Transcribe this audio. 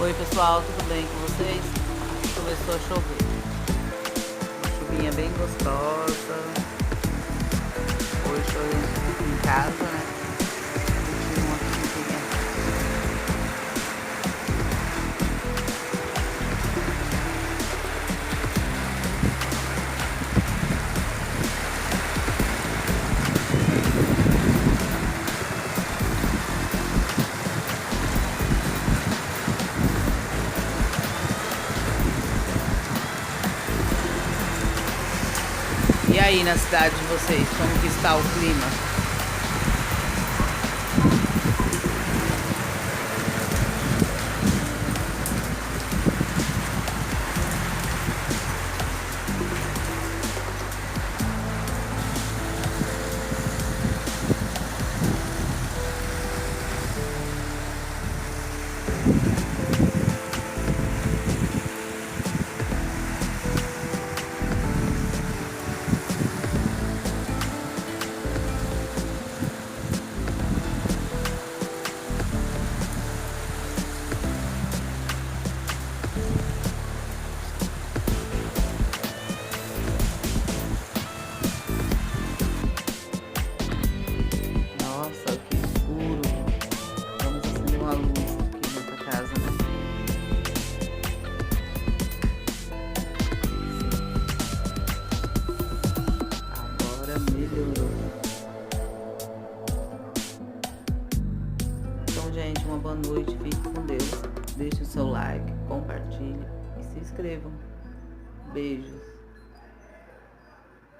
Oi pessoal, tudo bem com vocês? Começou a chover. Uma chuvinha bem gostosa. Hoje eu fico em casa, né? Curtindo uma chuvinha. E aí na cidade de vocês, como que está o clima? Nossa, que escuro. Vamos acender uma luz aqui nessa casa, né? Agora melhorou. Então, gente, uma boa noite. Fique com Deus. Deixe o seu like, compartilhe e se inscrevam. Beijos.